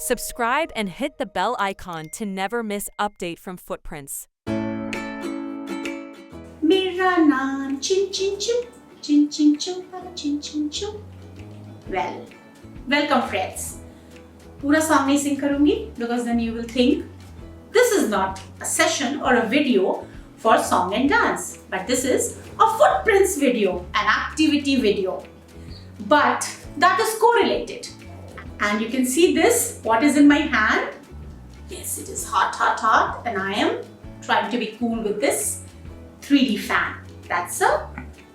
Subscribe and hit the bell icon to never miss update from Footprints. मेरा नाम चिन चिन चू, चिन चिन चू, चिन चिन चू. Well, welcome friends. पूरा song नहीं sing करूँगी because then you will think this is not a session or a video for song and dance, but this is a footprints video, an activity video. But that is correlated. And you can see this, what is in my hand. Yes, it is hot, hot, hot, and I am trying to be cool with this 3D fan. That's a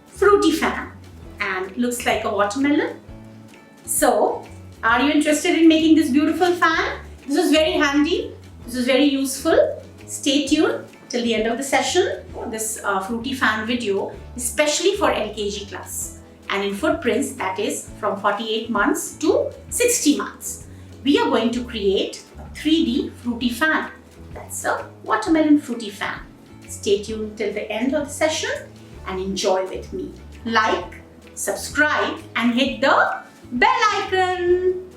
fruity fan and looks like a watermelon. So, are you interested in making this beautiful fan? This is very handy. This is very useful. Stay tuned till the end of the session. This fruity fan video, especially for LKG class. And in footprints, that is from 48 months to 60 months. We are going to create a 3D fruity fan. That's a watermelon fruity fan. Stay tuned till the end of the session and enjoy with me. Like, subscribe and hit the bell icon.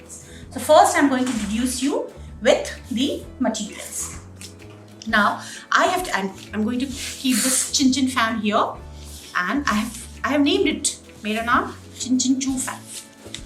So first I'm going to introduce you with the materials. Now I'm going to keep this chin chin fan here, and I have named it मेरा नाम चिन चिन चू fan.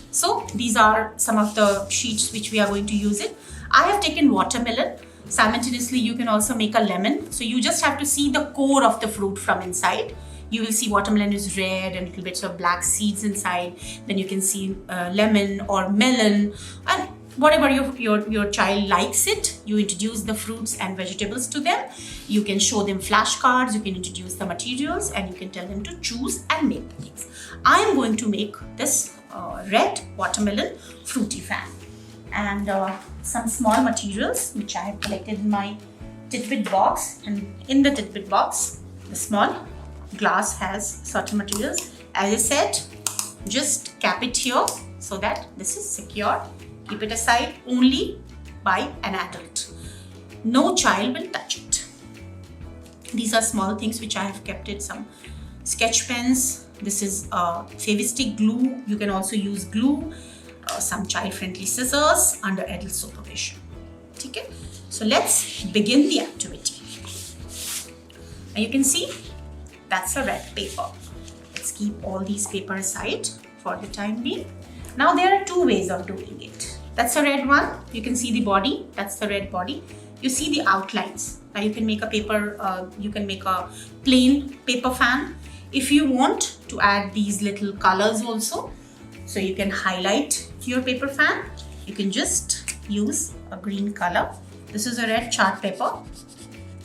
So these are some of the sheets which we are going to use it. I have taken watermelon. Simultaneously you can also make a lemon. So you just have to see the core of the fruit from inside. You will see watermelon is red and little bits of black seeds inside. Then you can see lemon or melon, and whatever your child likes it, you introduce the fruits and vegetables to them. You can show them flashcards, you can introduce the materials, and you can tell them to choose and make the things. I am going to make this red watermelon fruity fan, and some small materials which I have collected in my tidbit box. And in the tidbit box, the small glass has certain materials. As I said, just cap it here so that this is secure. Keep it aside only by an adult. No child will touch it. These are small things which I have kept it. Some sketch pens. This is Fevistick glue. You can also use glue. Some child-friendly scissors under adult supervision. Okay? So let's begin the activity. And you can see that's a red paper. Let's keep all these paper aside for the time being. Now there are two ways of doing it. That's a red one. You can see the body. That's the red body. You see the outlines. Now you can make a paper, you can make a plain paper fan. If you want to add these little colors also, so you can highlight your paper fan, you can just use a green color. This is a red chart paper.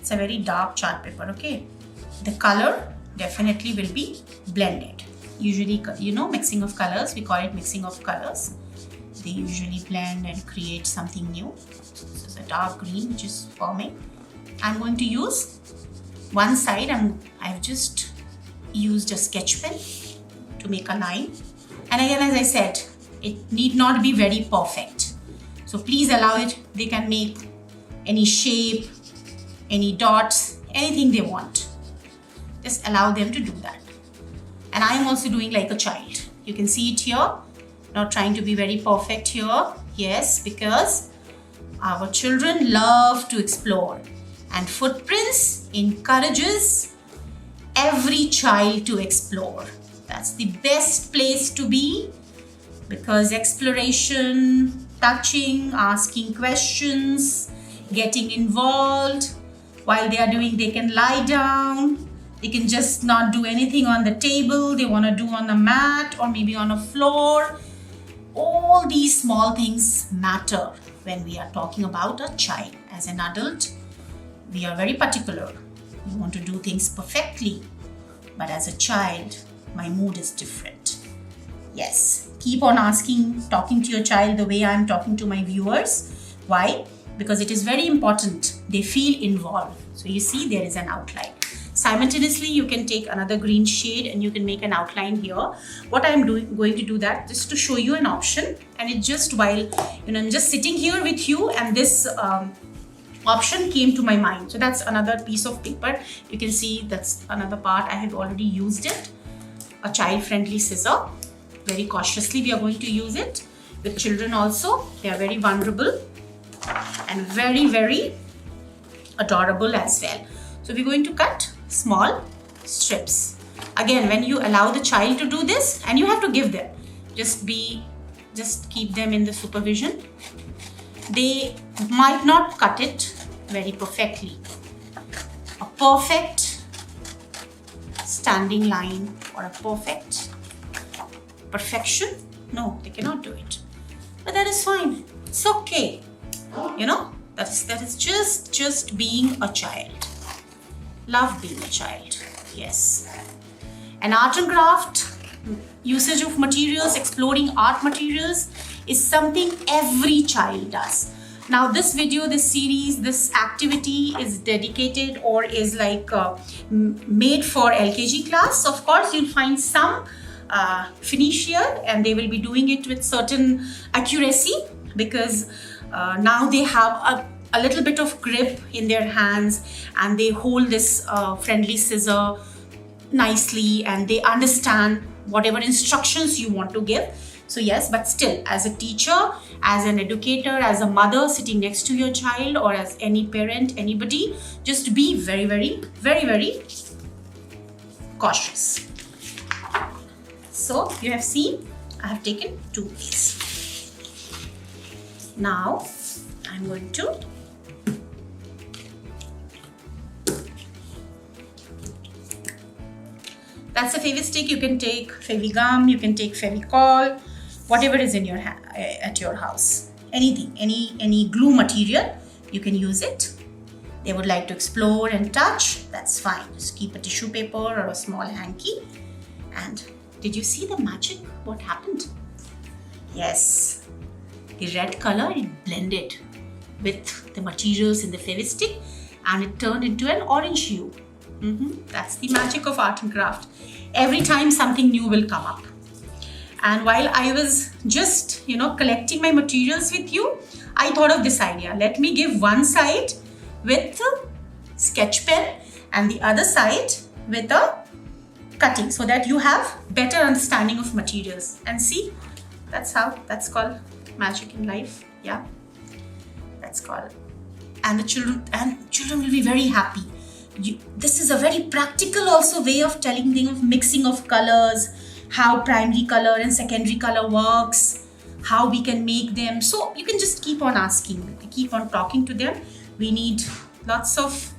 It's a very dark chart paper, okay? The color definitely will be blended. Usually, mixing of colors, we call it mixing of colors. They usually blend and create something new. This is a dark green which is forming. I'm going to use one side, I've just used a sketch pen to make a line. And again, as I said, it need not be very perfect. So please allow it. They can make any shape, any dots, anything they want. Just allow them to do that. And I am also doing like a child. You can see it here. Not trying to be very perfect here. Yes, because our children love to explore. And Footprints encourages every child to explore. That's the best place to be, because exploration, touching, asking questions, getting involved. While they are doing, they can lie down. They can just not do anything on the table. They want to do on the mat or maybe on a floor. All these small things matter when we are talking about a child. As an adult, we are very particular. We want to do things perfectly. But as a child, my mood is different. Yes, keep on talking to your child the way I'm talking to my viewers. Why? Because it is very important. They feel involved. So you see there is an outline. Simultaneously, you can take another green shade and you can make an outline here. What I'm going to do that just to show you an option, and it just while I'm just sitting here with you, and this option came to my mind. So that's another piece of paper. You can see that's another part. I have already used it. A child-friendly scissor. Very cautiously we are going to use it. With children also, they are very vulnerable. and very, very adorable as well. So we're going to cut small strips. Again, when you allow the child to do this, and you have to give them, just keep them in the supervision. They might not cut it very perfectly. A perfect standing line or a perfection, no, they cannot do it. But that is fine. It's okay. You know, that is just being a child. Love being a child. Yes. And art and craft, usage of materials, exploring art materials is something every child does. Now this video, this series, this activity is dedicated or is like made for LKG class. Of course, you'll find some finish here, and they will be doing it with certain accuracy because now they have a little bit of grip in their hands, and they hold this friendly scissor nicely, and they understand whatever instructions you want to give. So yes, but still, as a teacher, as an educator, as a mother sitting next to your child, or as any parent, anybody, just be very, very, very, very cautious. So you have seen, I have taken 2 ways. Now I'm going to that's a Fevistick. You can take Fevigum, you can take Fevicol, whatever is in your at your house. Anything, any glue material, you can use it. They would like to explore and touch, that's fine. Just keep a tissue paper or a small hanky. And did you see the magic? What happened? Yes, the red color, it blended with the materials in the Fevistick and it turned into an orange hue. That's the magic of art and craft. Every time something new will come up. And while I was just, collecting my materials with you, I thought of this idea. Let me give one side with a sketch pen and the other side with a cutting, so that you have better understanding of materials. And see, that's called magic in life. Yeah, that's called. And the children will be very happy. This is a very practical also way of telling them of mixing of colors, how primary color and secondary color works, how we can make them. So you can just keep on asking, keep on talking to them. We need lots of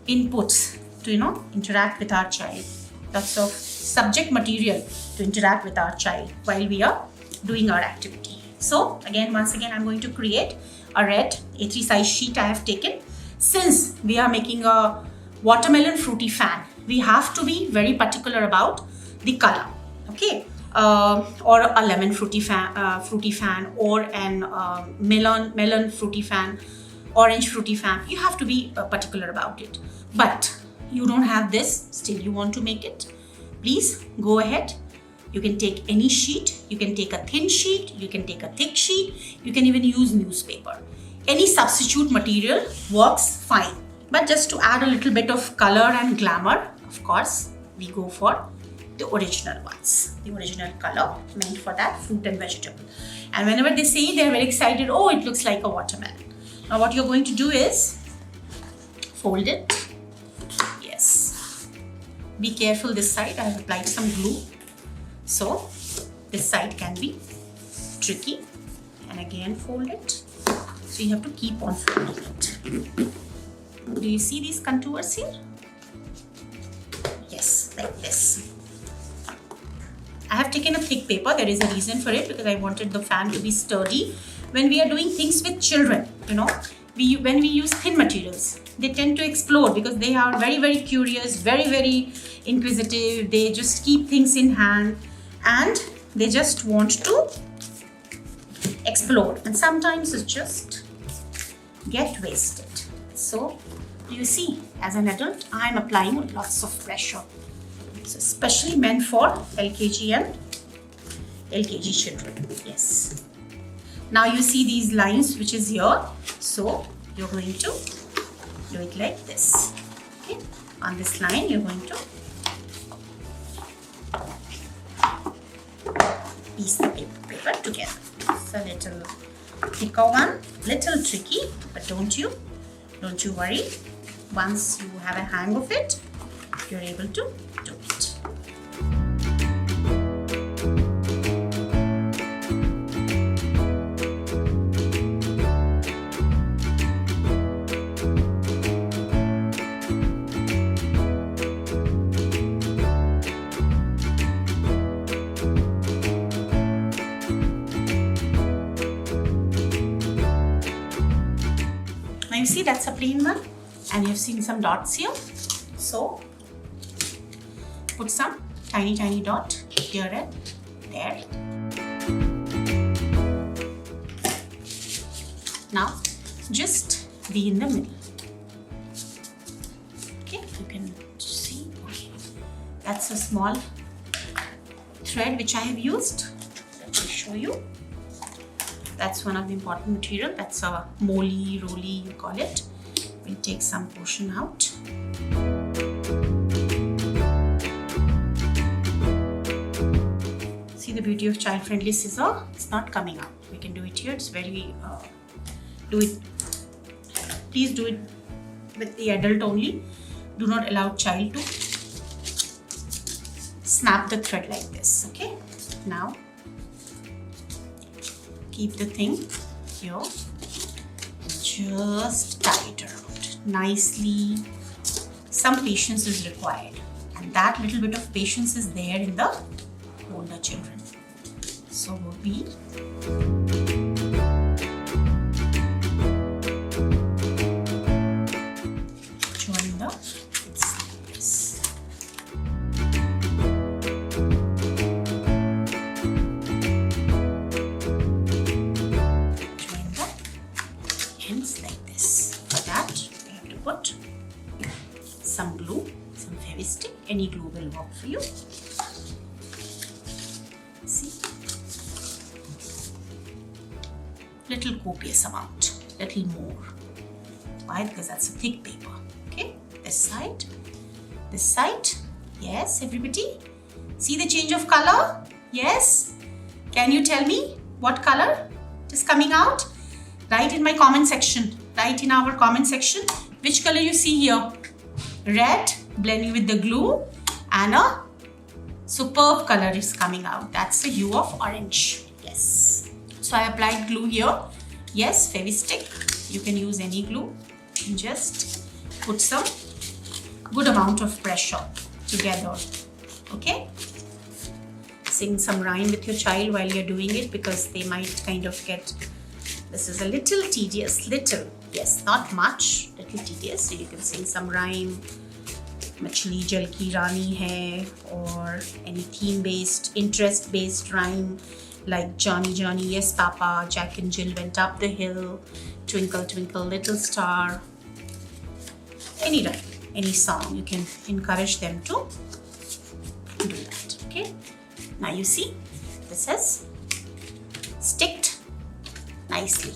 inputs to interact with our child, lots of subject material to interact with our child while we are doing our activity. So once again I'm going to create a red A3 size sheet I have taken. Since we are making a watermelon fruity fan, we have to be very particular about the color, okay? Or a lemon fruity fan, or an melon fruity fan, orange fruity fan. You have to be particular about it. But you don't have this, still you want to make it, please go ahead. You can take any sheet. You can take a thin sheet, you can take a thick sheet, you can even use newspaper. Any substitute material works fine. But just to add a little bit of color and glamour, of course, we go for the original ones. The original color meant for that fruit and vegetable. And whenever they say, they're very excited, oh, it looks like a watermelon. Now what you're going to do is fold it. Yes. Be careful this side. I have applied some glue. So this side can be tricky. And again fold it. So you have to keep on folding it. Do you see these contours here? Yes, like this. I have taken a thick paper. There is a reason for it, because I wanted the fan to be sturdy. When we are doing things with children, when we use thin materials, they tend to explode because they are very, very curious, very, very inquisitive. They just keep things in hand and they just want to explode. And sometimes it just get wasted. So you see, as an adult, I am applying lots of pressure. It's especially meant for LKG and LKG children. Yes. Now you see these lines which is here. So you're going to do it like this. Okay. On this line, you're going to piece the paper together. It's a little thicker one, little tricky, but don't you worry. Once you have a hang of it, you're able to do it. Now you see that's a plain one, and you've seen some dots here. So put some tiny dot here and there. Now just be in the middle. Okay, you can see. Okay. That's a small thread which I have used. Let me show you. That's one of the important material. That's a moly, roly, you call it. We'll take some portion out. See the beauty of child-friendly scissor? It's not coming out. We can do it here. It's very, please do it with the adult only. Do not allow child to snap the thread like this, okay? Now, keep the thing here and just tie it around nicely. Some patience is required, and that little bit of patience is there in the older children. So we join the sleeves. Like this. For that, we have to put some glue, some fevistick. Any glue will work for you. See, little copious amount, little more. Why? Because that's a thick paper. Okay, this side. Yes, everybody. See the change of color? Yes. Can you tell me what color is coming out? Write in my comment section. Write in our comment section which color you see here. Red blending with the glue, and a superb color is coming out. That's the hue of orange. Yes. So I applied glue here. Yes, fevistick. You can use any glue. And just put some good amount of pressure together. Okay. Sing some rhyme with your child while you're doing it, because they might kind of get. This is a little tedious, yes, not much, little tedious. So you can sing some rhyme, Machli Jal Ki Rani Hai, or any theme-based, interest-based rhyme like Johnny, Johnny, Yes Papa, Jack and Jill went up the hill, Twinkle, Twinkle, Little Star. Any rhyme, any song, you can encourage them to do that, okay? Now you see, this has sticked nicely.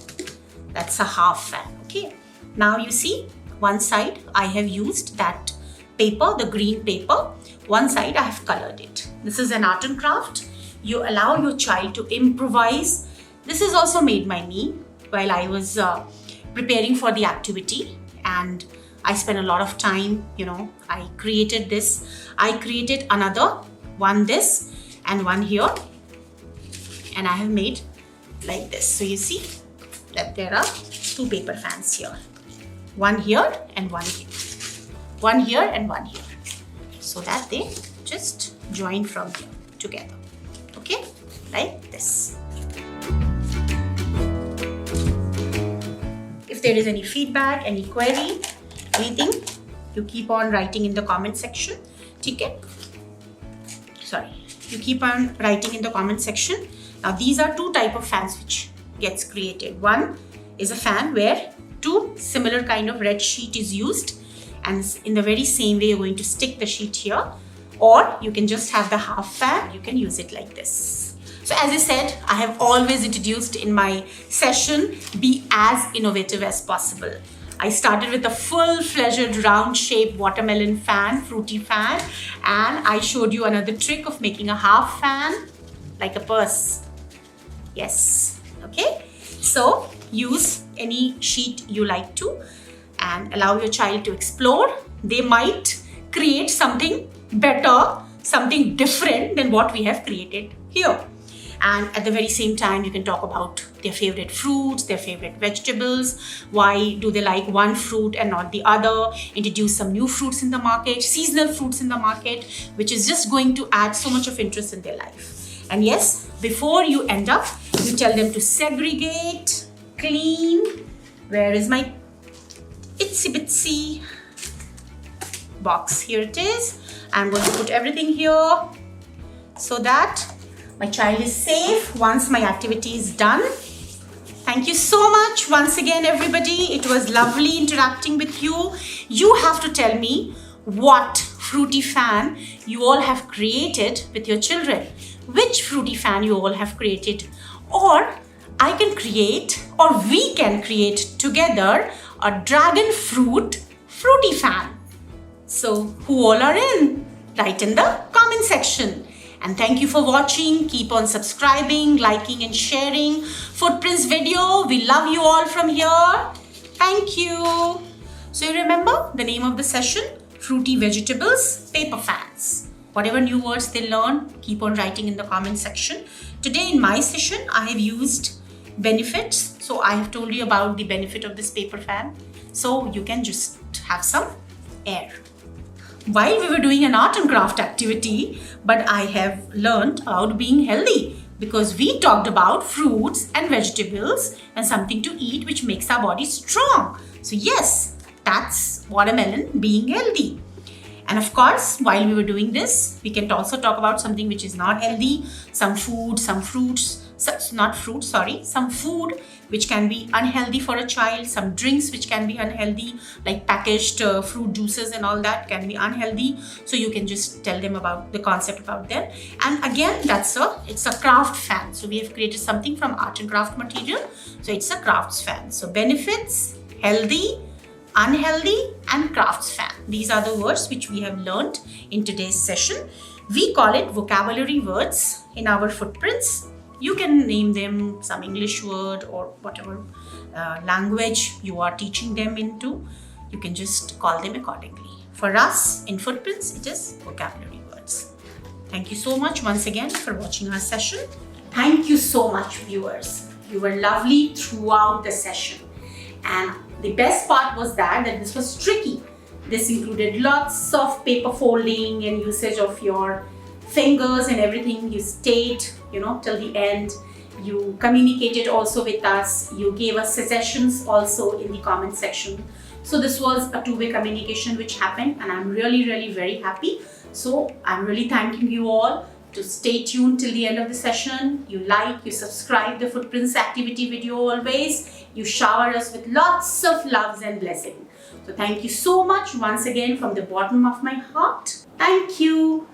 That's a half fan, okay? Now you see, one side I have used that paper, the green paper. One side I have colored it. This is an art and craft. You allow your child to improvise. This is also made by me while I was preparing for the activity, and I spent a lot of time, I created this. I created another one, this, and one here, and I have made like this. So you see that there are two paper fans here. One here and one here. One here and one here. So that they just join from here together. Okay? Like this. If there is any feedback, any query, anything, you keep on writing in the comment section. Okay? Sorry. You keep on writing in the comment section. Now these are two type of fans which gets created. One is a fan where two similar kind of red sheet is used, and in the very same way you're going to stick the sheet here, or you can just have the half fan. You can use it like this. So as I said, I have always introduced in my session, be as innovative as possible. I started with a full-fledged round-shaped watermelon fan, fruity fan, and I showed you another trick of making a half fan like a purse. Yes, okay. So use any sheet you like to and allow your child to explore. They might create something better, something different than what we have created here. And at the very same time, you can talk about their favorite fruits, their favorite vegetables. Why do they like one fruit and not the other? Introduce some new fruits in the market, seasonal fruits in the market, which is just going to add so much of interest in their life. And yes, before you end up, you tell them to segregate, clean. Where is my itsy bitsy box? Here it is. I'm going to put everything here so that my child is safe once my activity is done. Thank you so much once again, everybody. It was lovely interacting with you. You have to tell me what fruity fan you all have created with your children. Which fruity fan you all have created. Or I can create, or we can create together a dragon fruit fruity fan. So who all are in? Write in the comment section. And thank you for watching. Keep on subscribing, liking and sharing Footprints video. We love you all from here. Thank you. So you remember the name of the session? Fruity Vegetables Paper Fans. Whatever new words they learn, keep on writing in the comment section. Today in my session, I have used benefits. So I have told you about the benefit of this paper fan. So you can just have some air. While we were doing an art and craft activity, but I have learned about being healthy because we talked about fruits and vegetables and something to eat which makes our body strong. So yes, that's watermelon being healthy. And of course, while we were doing this, we can also talk about something which is not healthy, some food, some fruits, some food which can be unhealthy for a child, some drinks which can be unhealthy, like packaged fruit juices and all that can be unhealthy. So you can just tell them about the concept about them. And again, it's a craft fan. So we have created something from art and craft material. So it's a crafts fan. So benefits, healthy, unhealthy and crafts fan. These are the words which we have learned in today's session. We call it vocabulary words in our footprints. You can name them some English word or whatever language you are teaching them into. You can just call them accordingly. For us in Footprints, it is vocabulary words. Thank you so much once again for watching our session. Thank you so much, viewers. You were lovely throughout the session. And the best part was that this was tricky. This included lots of paper folding and usage of your fingers and everything. You stayed, till the end. You communicated also with us. You gave us suggestions also in the comment section. So this was a two-way communication which happened, and I'm really, really very happy. So I'm really thanking you all to stay tuned till the end of the session. You like, you subscribe the Footprints activity video always. You shower us with lots of loves and blessings. So thank you so much once again from the bottom of my heart. Thank you.